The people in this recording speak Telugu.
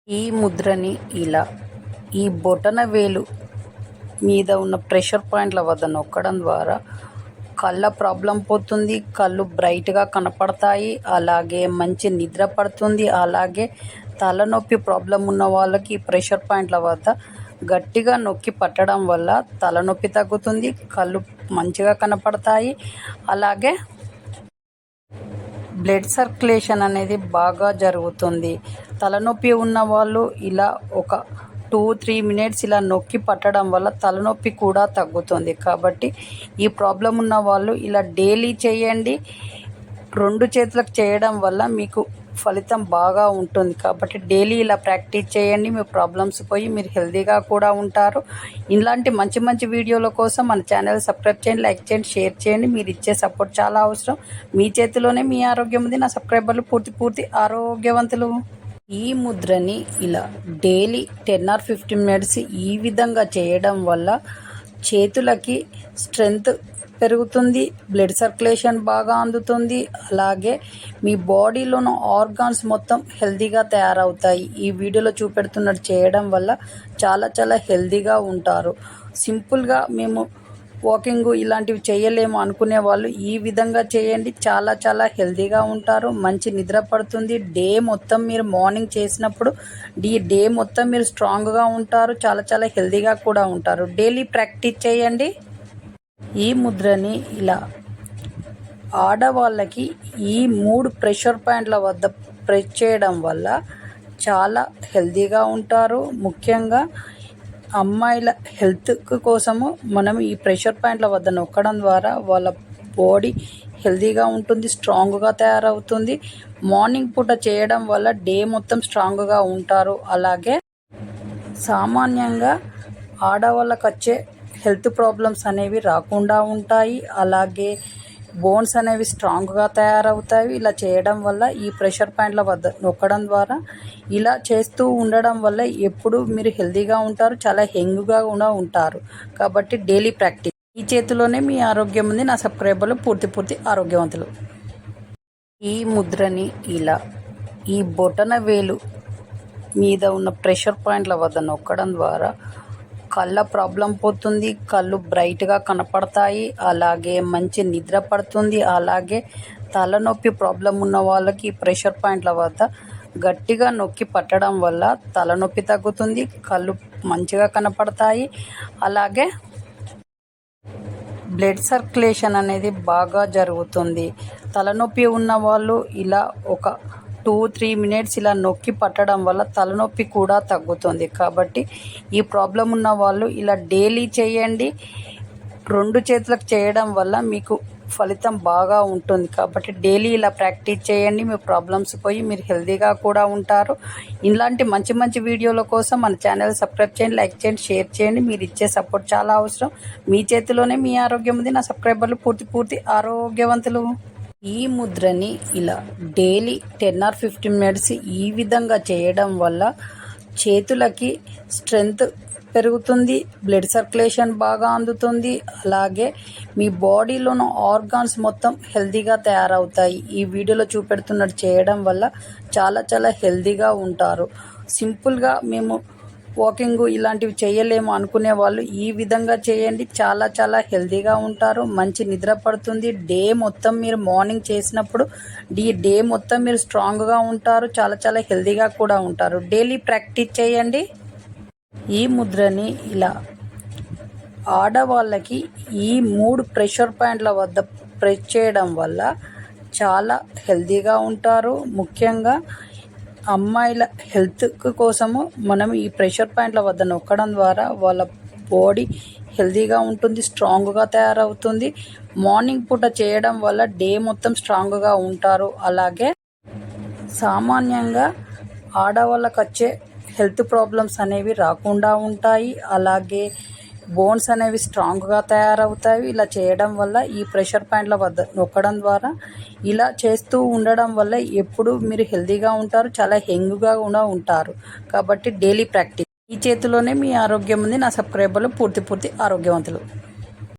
ఈ ముద్రని ఇలా ఈ బొటన వేలు మీద ఉన్న ప్రెషర్ పాయింట్ల వద్ద నొక్కడం ద్వారా కళ్ళ ప్రాబ్లం పోతుంది. కళ్ళు బ్రైట్గా కనపడతాయి. అలాగే మంచి నిద్ర పడుతుంది. అలాగే తలనొప్పి ప్రాబ్లం ఉన్న వాళ్ళకి ప్రెషర్ పాయింట్ల వద్ద గట్టిగా నొక్కి పట్టడం వల్ల తలనొప్పి తగ్గుతుంది. కళ్ళు మంచిగా కనపడతాయి. అలాగే బ్లడ్ సర్క్యులేషన్ అనేది బాగా జరుగుతుంది. తలనొప్పి ఉన్న వాళ్ళు ఇలా ఒక 2-3 మినిట్స్ ఇలా నొక్కి పట్టడం వల్ల తలనొప్పి కూడా తగ్గుతుంది. కాబట్టి ఈ ప్రాబ్లం ఉన్న వాళ్ళు ఇలా డైలీ చేయండి. 2 చేతులకు చేయడం వల్ల మీకు ఫలితం బాగా ఉంటుంది. కాబట్టి డైలీ ఇలా ప్రాక్టీస్ చేయండి. మీ ప్రాబ్లమ్స్ పోయి మీరు హెల్తీగా కూడా ఉంటారు. ఇలాంటి మంచి మంచి వీడియోల కోసం మన ఛానల్ సబ్స్క్రైబ్ చేయండి, లైక్ చేయండి, షేర్ చేయండి. మీరు ఇచ్చే సపోర్ట్ చాలా అవసరం. మీ చేతిలోనే మీ ఆరోగ్యం ఉంది. నా సబ్స్క్రైబర్లు పూర్తి ఆరోగ్యవంతులు. ఈ ముద్రని ఇలా డైలీ 10 or 15 మినిట్స్ ఈ విధంగా చేయడం వల్ల చేతులకి స్ట్రెంగ్త్ పెరుగుతుంది. బ్లడ్ సర్క్యులేషన్ బాగా అందుతుంది. అలాగే మీ బాడీలోని ఆర్గాన్స్ మొత్తం హెల్తీగా తయారవుతాయి. ఈ వీడియోలో చూపెడుతున్నట్టు చేయడం వల్ల చాలా హెల్తీగా ఉంటారు. సింపుల్గా మేము వాకింగ్ ఇలాంటివి చేయలేము అనుకునే వాళ్ళు ఈ విధంగా చేయండి. చాలా హెల్తీగా ఉంటారు. మంచి నిద్ర పడుతుంది. డే మొత్తం మీరు మార్నింగ్ చేసినప్పుడు డే మొత్తం మీరు స్ట్రాంగ్గా ఉంటారు. చాలా హెల్తీగా కూడా ఉంటారు. డైలీ ప్రాక్టీస్ చేయండి. ఈ ముద్రని ఇలా ఆడవాళ్ళకి ఈ 3 ప్రెషర్ పాయింట్ల వద్ద ప్రెస్ చేయడం వల్ల చాలా హెల్తీగా ఉంటారు. ముఖ్యంగా అమ్మాయిల హెల్త్ కోసము మనం ఈ ప్రెషర్ పాయింట్ల వద్ద నొక్కడం ద్వారా వాళ్ళ బాడీ హెల్తీగా ఉంటుంది, స్ట్రాంగ్గా తయారవుతుంది. మార్నింగ్ పూట చేయడం వల్ల డే మొత్తం స్ట్రాంగ్గా ఉంటారు. అలాగే సామాన్యంగా ఆడవాళ్ళకు వచ్చే హెల్త్ ప్రాబ్లమ్స్ అనేవి రాకుండా ఉంటాయి. అలాగే బోన్స్ అనేవి స్ట్రాంగ్గా తయారవుతాయి. ఇలా చేయడం వల్ల ఈ ప్రెషర్ పాయింట్ల వద్ద నొక్కడం ద్వారా ఇలా చేస్తూ ఉండడం వల్ల ఎప్పుడు మీరు హెల్తీగా ఉంటారు, చాలా యంగ్గా కూడా ఉంటారు. కాబట్టి డైలీ ప్రాక్టీస్. ఈ చేతిలోనే మీ ఆరోగ్యం ఉంది. నా సబ్స్క్రైబర్లు పూర్తి ఆరోగ్యవంతులు. ఈ ముద్రని ఇలా ఈ బొటన వేలు మీద ఉన్న ప్రెషర్ పాయింట్ల వద్ద నొక్కడం ద్వారా కళ్ళ ప్రాబ్లం పోతుంది. కళ్ళు బ్రైట్గా కనపడతాయి. అలాగే మంచి నిద్ర పడుతుంది. అలాగే తలనొప్పి ప్రాబ్లం ఉన్న వాళ్ళకి ప్రెషర్ పాయింట్ల వద్ద గట్టిగా నొక్కి పట్టడం వల్ల తలనొప్పి తగ్గుతుంది. కళ్ళు మంచిగా కనపడతాయి. అలాగే బ్లడ్ సర్క్యులేషన్ అనేది బాగా జరుగుతుంది. తలనొప్పి ఉన్న వాళ్ళు ఇలా ఒక 2-3 మినిట్స్ ఇలా నొక్కి పట్టడం వల్ల తలనొప్పి కూడా తగ్గుతుంది. కాబట్టి ఈ ప్రాబ్లం ఉన్న వాళ్ళు ఇలా డైలీ చేయండి. 2 చేతులకు చేయడం వల్ల మీకు ఫలితం బాగా ఉంటుంది. కాబట్టి డైలీ ఇలా ప్రాక్టీస్ చేయండి. మీ ప్రాబ్లమ్స్ పోయి మీరు హెల్తీగా కూడా ఉంటారు. ఇలాంటి మంచి వీడియోల కోసం మన ఛానల్ సబ్స్క్రైబ్ చేయండి, లైక్ చేయండి, షేర్ చేయండి. మీరు ఇచ్చే సపోర్ట్ చాలా అవసరం. మీ చేతిలోనే మీ ఆరోగ్యం ఉంది. నా సబ్స్క్రైబర్లు పూర్తి ఆరోగ్యవంతులు. ఈ ముద్రని ఇలా డైలీ 10 or 15 మినిట్స్ ఈ విధంగా చేయడం వల్ల చేతులకి స్ట్రెంగ్త్ పెరుగుతుంది. బ్లడ్ సర్క్యులేషన్ బాగా అందుతుంది. అలాగే మీ బాడీలోని ఆర్గాన్స్ మొత్తం హెల్తీగా తయారవుతాయి. ఈ వీడియోలో చూపెడుతున్నట్టు చేయడం వల్ల చాలా హెల్తీగా ఉంటారు. సింపుల్గా మేము వాకింగ్ ఇలాంటివి చేయలేము అనుకునే వాళ్ళు ఈ విధంగా చేయండి. చాలా హెల్తీగా ఉంటారు. మంచి నిద్ర పడుతుంది. డే మొత్తం మీరు మార్నింగ్ చేసినప్పుడు డే మొత్తం మీరు స్ట్రాంగ్గా ఉంటారు. చాలా హెల్తీగా కూడా ఉంటారు. డైలీ ప్రాక్టీస్ చేయండి. ఈ ముద్రని ఇలా ఆడవాళ్ళకి ఈ 3 ప్రెషర్ పాయింట్ల వద్ద ప్రెస్ చేయడం వల్ల చాలా హెల్తీగా ఉంటారు. ముఖ్యంగా అమ్మాయిల హెల్త్ కోసము మనం ఈ ప్రెషర్ పాయింట్ల వద్ద నొక్కడం ద్వారా వాళ్ళ బాడీ హెల్తీగా ఉంటుంది, స్ట్రాంగ్గా తయారవుతుంది. మార్నింగ్ పూట చేయడం వల్ల డే మొత్తం స్ట్రాంగ్గా ఉంటారు. అలాగే సామాన్యంగా ఆడవాళ్ళకు వచ్చే హెల్త్ ప్రాబ్లమ్స్ అనేవి రాకుండా ఉంటాయి. అలాగే బోన్స్ అనేవి స్ట్రాంగ్గా తయారవుతాయి. ఇలా చేయడం వల్ల ఈ ప్రెషర్ పాయింట్ల వద్ద నొక్కడం ద్వారా ఇలా చేస్తూ ఉండడం వల్ల ఎప్పుడు మీరు హెల్తీగా ఉంటారు, చాలా యంగ్గా కూడా ఉంటారు. కాబట్టి డైలీ ప్రాక్టీస్. ఈ చేతిలోనే మీ ఆరోగ్యం ఉంది. నా సబ్స్క్రైబర్లు పూర్తి ఆరోగ్యవంతులు.